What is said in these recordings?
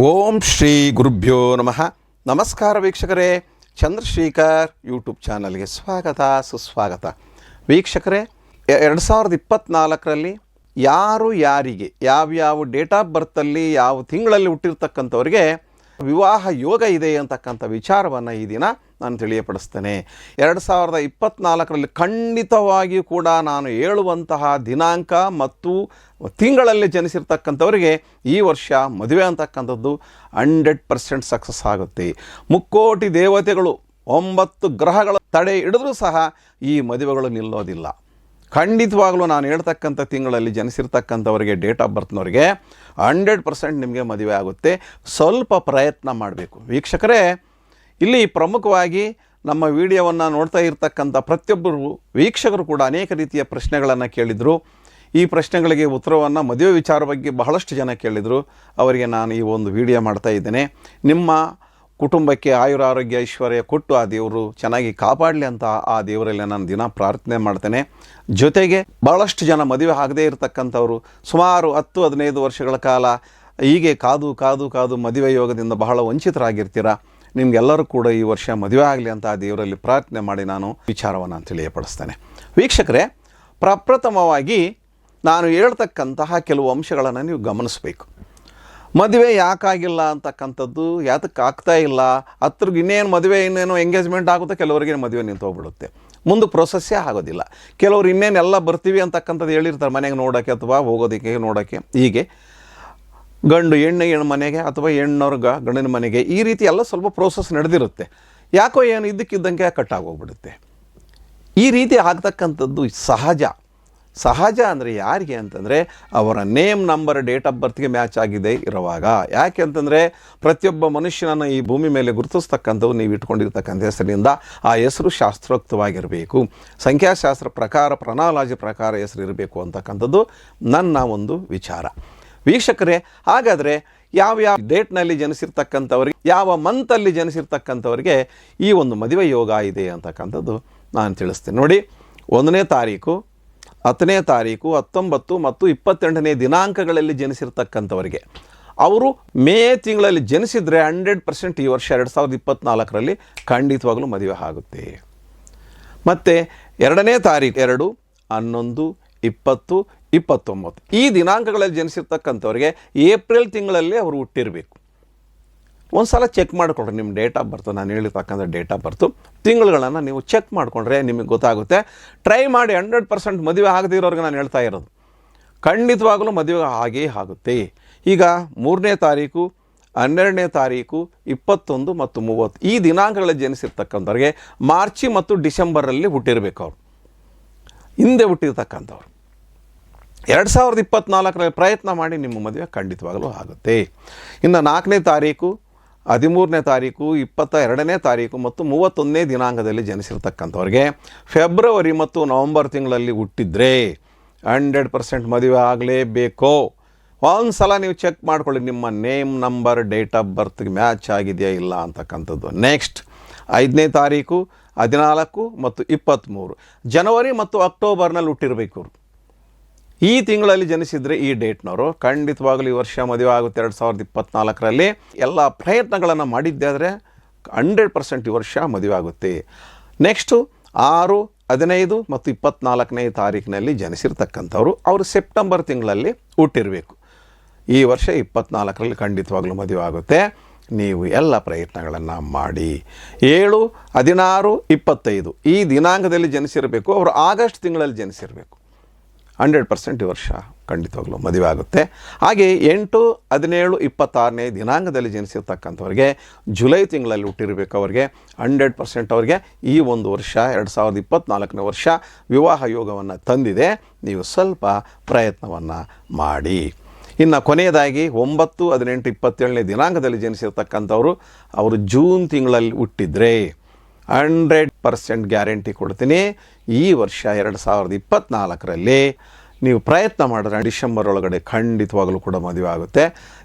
ಓಂ ಶ್ರೀ ಗುರುಭ್ಯೋ ನಮಃ. ನಮಸ್ಕಾರ ವೀಕ್ಷಕರೇ, ಚಂದ್ರಶೇಖರ್ ಯೂಟ್ಯೂಬ್ ಚಾನಲ್ಗೆ ಸ್ವಾಗತ ಸುಸ್ವಾಗತ. ವೀಕ್ಷಕರೇ, 2024ರಲ್ಲಿ ಯಾರಿಗೆ ಯಾವ್ಯಾವ ಡೇಟ್ ಆಫ್ ಬರ್ತಲ್ಲಿ ಯಾವ ತಿಂಗಳಲ್ಲಿ ಹುಟ್ಟಿರ್ತಕ್ಕಂಥವ್ರಿಗೆ ವಿವಾಹ ಯೋಗ ಇದೆ ಅಂತಕ್ಕಂಥ ವಿಚಾರವನ್ನು ಈ ದಿನ ನಾನು ತಿಳಿಯಪಡಿಸ್ತೇನೆ. 2024ರಲ್ಲಿ ಖಂಡಿತವಾಗಿಯೂ ಕೂಡ ನಾನು ಹೇಳುವಂತಹ ದಿನಾಂಕ ಮತ್ತು ತಿಂಗಳಲ್ಲಿ ಜನಿಸಿರ್ತಕ್ಕಂಥವರಿಗೆ ಈ ವರ್ಷ ಮದುವೆ ಅಂತಕ್ಕಂಥದ್ದು 100% ಸಕ್ಸಸ್ ಆಗುತ್ತೆ. ಮುಕ್ಕೋಟಿ ದೇವತೆಗಳು 9 ಗ್ರಹಗಳ ತಡೆ ಹಿಡಿದ್ರೂ ಸಹ ಈ ಮದುವೆಗಳು ನಿಲ್ಲೋದಿಲ್ಲ. ಖಂಡಿತವಾಗಲೂ ನಾನು ಹೇಳ್ತಕ್ಕಂಥ ತಿಂಗಳಲ್ಲಿ ಜನಿಸಿರ್ತಕ್ಕಂಥವರಿಗೆ ಡೇಟ್ ಆಫ್ ಬರ್ತ್ನವರಿಗೆ 100% ನಿಮಗೆ ಮದುವೆ ಆಗುತ್ತೆ. ಸ್ವಲ್ಪ ಪ್ರಯತ್ನ ಮಾಡಬೇಕು. ವೀಕ್ಷಕರೇ, ಇಲ್ಲಿ ಪ್ರಮುಖವಾಗಿ ನಮ್ಮ ವಿಡಿಯೋವನ್ನು ನೋಡ್ತಾ ಇರ್ತಕ್ಕಂಥ ಪ್ರತಿಯೊಬ್ಬರು ವೀಕ್ಷಕರು ಕೂಡ ಅನೇಕ ರೀತಿಯ ಪ್ರಶ್ನೆಗಳನ್ನು ಕೇಳಿದರು. ಈ ಪ್ರಶ್ನೆಗಳಿಗೆ ಉತ್ತರವನ್ನು ಮದುವೆ ವಿಚಾರ ಬಗ್ಗೆ ಬಹಳಷ್ಟು ಜನ ಕೇಳಿದರು. ಅವರಿಗೆ ನಾನು ಈ ಒಂದು ವಿಡಿಯೋ ಮಾಡ್ತಾ ಇದ್ದೇನೆ. ನಿಮ್ಮ ಕುಟುಂಬಕ್ಕೆ ಆಯುರಾರೋಗ್ಯ ಐಶ್ವರ್ಯ ಕೊಟ್ಟು ಆ ದೇವರು ಚೆನ್ನಾಗಿ ಕಾಪಾಡಲಿ ಅಂತ ಆ ದೇವರಲ್ಲಿ ನಾನು ದಿನ ಪ್ರಾರ್ಥನೆ ಮಾಡ್ತೇನೆ. ಜೊತೆಗೆ ಭಾಳಷ್ಟು ಜನ ಮದುವೆ ಆಗದೇ ಇರತಕ್ಕಂಥವ್ರು ಸುಮಾರು 10-15 ವರ್ಷಗಳ ಕಾಲ ಹೀಗೆ ಕಾದು ಮದುವೆ ಯೋಗದಿಂದ ಬಹಳ ವಂಚಿತರಾಗಿರ್ತೀರ. ನಿಮಗೆಲ್ಲರೂ ಕೂಡ ಈ ವರ್ಷ ಮದುವೆ ಆಗಲಿ ಅಂತ ಆ ದೇವರಲ್ಲಿ ಪ್ರಾರ್ಥನೆ ಮಾಡಿ ನಾನು ವಿಚಾರವನ್ನು ತಿಳಿಯಪಡಿಸ್ತೇನೆ. ವೀಕ್ಷಕರೇ, ಪ್ರಪ್ರಥಮವಾಗಿ ನಾನು ಹೇಳ್ತಕ್ಕಂತಹ ಕೆಲವು ಅಂಶಗಳನ್ನು ನೀವು ಗಮನಿಸಬೇಕು. ಮದುವೆ ಯಾಕಾಗಿಲ್ಲ ಅಂತಕ್ಕಂಥದ್ದು, ಯಾತಕ್ಕೆ ಆಗ್ತಾ ಇಲ್ಲ, ಹತ್ರಗೆ ಇನ್ನೇನೋ ಎಂಗೇಜ್ಮೆಂಟ್ ಆಗುತ್ತೆ, ಕೆಲವರಿಗೆ ಮದುವೆ ನಿಂತು ಹೋಗ್ಬಿಡುತ್ತೆ, ಮುಂದೆ ಪ್ರೊಸೆಸ್ಸೇ ಆಗೋದಿಲ್ಲ. ಕೆಲವರು ಇನ್ನೇನೆಲ್ಲ ಬರ್ತೀವಿ ಅಂತಕ್ಕಂಥದ್ದು ಹೇಳಿರ್ತಾರೆ, ಮನೆಗೆ ನೋಡೋಕ್ಕೆ ಅಥವಾ ಹೋಗೋದಕ್ಕೆ ನೋಡೋಕ್ಕೆ. ಹೀಗೆ ಹೆಣ್ಣು ಮನೆಗೆ ಅಥವಾ ಹೆಣ್ಣವ್ರ ಗಂಡನ ಮನೆಗೆ ಈ ರೀತಿ ಎಲ್ಲ ಸ್ವಲ್ಪ ಪ್ರೋಸೆಸ್ ನಡೆದಿರುತ್ತೆ. ಯಾಕೋ ಏನು ಇದ್ದಕ್ಕಿದ್ದಂಗೆ ಕಟ್ಟಾಗೋಗ್ಬಿಡುತ್ತೆ. ಈ ರೀತಿ ಆಗ್ತಕ್ಕಂಥದ್ದು ಸಹಜ ಅಂದರೆ ಯಾರಿಗೆ ಅಂತಂದರೆ ಅವರ ನೇಮ್ ನಂಬರ್ ಡೇಟ್ ಆಫ್ ಬರ್ತ್ಗೆ ಮ್ಯಾಚ್ ಆಗಿದೆ ಇರುವಾಗ. ಯಾಕೆ ಅಂತಂದರೆ ಪ್ರತಿಯೊಬ್ಬ ಮನುಷ್ಯನನ್ನು ಈ ಭೂಮಿ ಮೇಲೆ ಗುರುತಿಸ್ತಕ್ಕಂಥವು ನೀವು ಇಟ್ಕೊಂಡಿರ್ತಕ್ಕಂಥ ಹೆಸರಿನಿಂದ ಆ ಹೆಸರು ಶಾಸ್ತ್ರೋಕ್ತವಾಗಿರಬೇಕು. ಸಂಖ್ಯಾಶಾಸ್ತ್ರ ಪ್ರಕಾರ, ಪ್ರೊನಾಲಜಿ ಪ್ರಕಾರ ಹೆಸರು ಇರಬೇಕು ಅಂತಕ್ಕಂಥದ್ದು ನನ್ನ ಒಂದು ವಿಚಾರ. ವೀಕ್ಷಕರೇ, ಹಾಗಾದರೆ ಯಾವ ಡೇಟ್ನಲ್ಲಿ ಜನಿಸಿರ್ತಕ್ಕಂಥವ್ರಿಗೆ, ಯಾವ ಮಂತಲ್ಲಿ ಜನಿಸಿರ್ತಕ್ಕಂಥವ್ರಿಗೆ ಈ ಒಂದು ಮದುವೆ ಯೋಗ ಇದೆ ಅಂತಕ್ಕಂಥದ್ದು ನಾನು ತಿಳಿಸ್ತೇನೆ. ನೋಡಿ, 1ನೇ ತಾರೀಕು, 10ನೇ ತಾರೀಕು, 19 ಮತ್ತು 28ನೇ ದಿನಾಂಕಗಳಲ್ಲಿ ಜನಿಸಿರ್ತಕ್ಕಂಥವರಿಗೆ, ಅವರು ಮೇ ತಿಂಗಳಲ್ಲಿ ಜನಿಸಿದರೆ 100% ಈ ವರ್ಷ 2024ರಲ್ಲಿ ಖಂಡಿತವಾಗಲೂ ಮದುವೆ ಆಗುತ್ತೆ. ಮತ್ತು 2ನೇ ತಾರೀಕು 2, 11, 20, 29 ಈ ದಿನಾಂಕಗಳಲ್ಲಿ ಜನಿಸಿರ್ತಕ್ಕಂಥವ್ರಿಗೆ ಏಪ್ರಿಲ್ ತಿಂಗಳಲ್ಲಿ ಅವರು ಹುಟ್ಟಿರಬೇಕು. ಒಂದು ಸಲ ಚೆಕ್ ಮಾಡಿಕೊಂಡ್ರೆ ನಿಮ್ಮ ಡೇಟ್ ಆಫ್ ಬರ್ತು, ನಾನು ಹೇಳಿರ್ತಕ್ಕಂಥ ಡೇಟ್ ಆಫ್ ಬರ್ತು ತಿಂಗಳುಗಳನ್ನು ನೀವು ಚೆಕ್ ಮಾಡಿಕೊಂಡ್ರೆ ನಿಮಗೆ ಗೊತ್ತಾಗುತ್ತೆ. ಟ್ರೈ ಮಾಡಿ. 100% ಮದುವೆ ಆಗದಿರೋರಿಗೆ ನಾನು ಹೇಳ್ತಾ ಇರೋದು, ಖಂಡಿತವಾಗಲೂ ಮದುವೆ ಆಗೇ ಆಗುತ್ತೆ. ಈಗ 3ನೇ ತಾರೀಕು, 12ನೇ ತಾರೀಕು, 21 ಮತ್ತು 30 ಈ ದಿನಾಂಕಗಳಲ್ಲಿ ಜನಿಸಿರ್ತಕ್ಕಂಥವ್ರಿಗೆ ಮಾರ್ಚ್ ಮತ್ತು ಡಿಸೆಂಬರಲ್ಲಿ ಹುಟ್ಟಿರಬೇಕು. ಅವರು ಹಿಂದೆ ಹುಟ್ಟಿರ್ತಕ್ಕಂಥವ್ರು 2024ರಲ್ಲಿ ಪ್ರಯತ್ನ ಮಾಡಿ, ನಿಮ್ಮ ಮದುವೆ ಖಂಡಿತವಾಗಲೂ ಆಗುತ್ತೆ. ಇನ್ನು 4ನೇ ತಾರೀಕು, 13ನೇ ತಾರೀಕು, 22ನೇ ತಾರೀಕು ಮತ್ತು 31ನೇ ದಿನಾಂಕದಲ್ಲಿ ಜನಿಸಿರ್ತಕ್ಕಂಥವ್ರಿಗೆ ಫೆಬ್ರವರಿ ಮತ್ತು ನವಂಬರ್ ತಿಂಗಳಲ್ಲಿ ಹುಟ್ಟಿದ್ರೆ 100% ಮದುವೆ ಆಗಲೇಬೇಕು. ಒಂದು ಸಲ ನೀವು ಚೆಕ್ ಮಾಡ್ಕೊಳ್ಳಿ, ನಿಮ್ಮ ನೇಮ್ ನಂಬರ್ ಡೇಟ್ ಆಫ್ ಬರ್ತ್ಗೆ ಮ್ಯಾಚ್ ಆಗಿದೆಯಾ ಇಲ್ಲ ಅಂತಕ್ಕಂಥದ್ದು. ನೆಕ್ಸ್ಟ್ 5ನೇ ತಾರೀಕು, 14 ಮತ್ತು 23 ಜನವರಿ ಮತ್ತು ಅಕ್ಟೋಬರ್ನಲ್ಲಿ ಹುಟ್ಟಿರಬೇಕು. ಅವರು ಈ ತಿಂಗಳಲ್ಲಿ ಜನಿಸಿದರೆ ಈ ಡೇಟ್ನವರು ಖಂಡಿತವಾಗಲೂ ಈ ವರ್ಷ ಮದುವೆ ಆಗುತ್ತೆ 2024ರಲ್ಲಿ. ಎಲ್ಲ ಪ್ರಯತ್ನಗಳನ್ನು ಮಾಡಿದ್ದೆ ಆದರೆ 100% ಈ ವರ್ಷ ಮದುವೆ ಆಗುತ್ತೆ. ನೆಕ್ಸ್ಟು 6, 15 ಮತ್ತು 24ನೇ ತಾರೀಕಿನಲ್ಲಿ ಜನಿಸಿರ್ತಕ್ಕಂಥವ್ರು, ಅವರು ಸೆಪ್ಟೆಂಬರ್ ತಿಂಗಳಲ್ಲಿ ಹುಟ್ಟಿರಬೇಕು. ಈ ವರ್ಷ 24ರಲ್ಲಿ ಖಂಡಿತವಾಗಲೂ ಮದುವೆ ಆಗುತ್ತೆ. ನೀವು ಎಲ್ಲ ಪ್ರಯತ್ನಗಳನ್ನು ಮಾಡಿ. 7, 16, 25 ಈ ದಿನಾಂಕದಲ್ಲಿ ಜನಿಸಿರಬೇಕು. ಅವರು ಆಗಸ್ಟ್ ತಿಂಗಳಲ್ಲಿ ಜನಿಸಿರಬೇಕು. 100% ಈ ವರ್ಷ ಖಂಡಿತವಾಗಲೂ ಮದುವೆ ಆಗುತ್ತೆ. ಹಾಗೆ 8, 17, 26ನೇ ದಿನಾಂಕದಲ್ಲಿ ಜನಿಸಿರ್ತಕ್ಕಂಥವ್ರಿಗೆ ಜುಲೈ ತಿಂಗಳಲ್ಲಿ ಹುಟ್ಟಿರಬೇಕು. ಅವರಿಗೆ 100% ಅವರಿಗೆ ಈ ಒಂದು ವರ್ಷ 2024ನೇ ವರ್ಷ ವಿವಾಹ ಯೋಗವನ್ನು ತಂದಿದೆ. ನೀವು ಸ್ವಲ್ಪ ಪ್ರಯತ್ನವನ್ನು ಮಾಡಿ. ಇನ್ನು ಕೊನೆಯದಾಗಿ 9, 18, 27ನೇ ದಿನಾಂಕದಲ್ಲಿ ಜನಿಸಿರ್ತಕ್ಕಂಥವ್ರು, ಅವರು ಜೂನ್ ತಿಂಗಳಲ್ಲಿ ಹುಟ್ಟಿದರೆ 100% ಗ್ಯಾರಂಟಿ ಕೊಡ್ತೀನಿ, ಈ ವರ್ಷ 2024ರಲ್ಲಿ ನೀವು ಪ್ರಯತ್ನ ಮಾಡಿದ್ರೆ ಡಿಸೆಂಬರ್ ಒಳಗಡೆ ಖಂಡಿತವಾಗಲೂ ಕೂಡ ಮದುವೆ ಆಗುತ್ತೆ.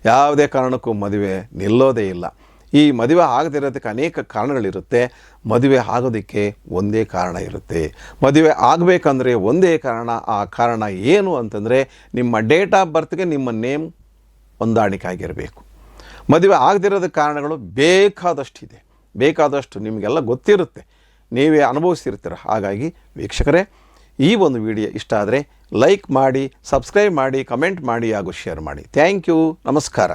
ಯಾವುದೇ ಕಾರಣಕ್ಕೂ ಮದುವೆ ನಿಲ್ಲೋದೇ ಇಲ್ಲ. ಈ ಮದುವೆ ಆಗದಿರೋದಕ್ಕೆ ಅನೇಕ ಕಾರಣಗಳಿರುತ್ತೆ. ಮದುವೆ ಆಗೋದಕ್ಕೆ ಒಂದೇ ಕಾರಣ ಇರುತ್ತೆ. ಮದುವೆ ಆಗಬೇಕಂದ್ರೆ ಒಂದೇ ಕಾರಣ. ಆ ಕಾರಣ ಏನು ಅಂತಂದರೆ ನಿಮ್ಮ ಡೇಟ್ ಆಫ್ ಬರ್ತ್ಗೆ ನಿಮ್ಮ ನೇಮ್ ಹೊಂದಾಣಿಕೆ ಆಗಿರಬೇಕು. ಮದುವೆ ಆಗದಿರೋದ ಕಾರಣಗಳು ಬೇಕಾದಷ್ಟು ನಿಮಗೆಲ್ಲ ಗೊತ್ತಿರುತ್ತೆ, ನೀವೇ ಅನುಭವಿಸಿರ್ತೀರ. ಹಾಗಾಗಿ ವೀಕ್ಷಕರೇ, ಈ ಒಂದು ವಿಡಿಯೋ ಇಷ್ಟ ಆದರೆ ಲೈಕ್ ಮಾಡಿ, ಸಬ್ಸ್ಕ್ರೈಬ್ ಮಾಡಿ, ಕಮೆಂಟ್ ಮಾಡಿ ಹಾಗೂ ಶೇರ್ ಮಾಡಿ. Thank you. ನಮಸ್ಕಾರ.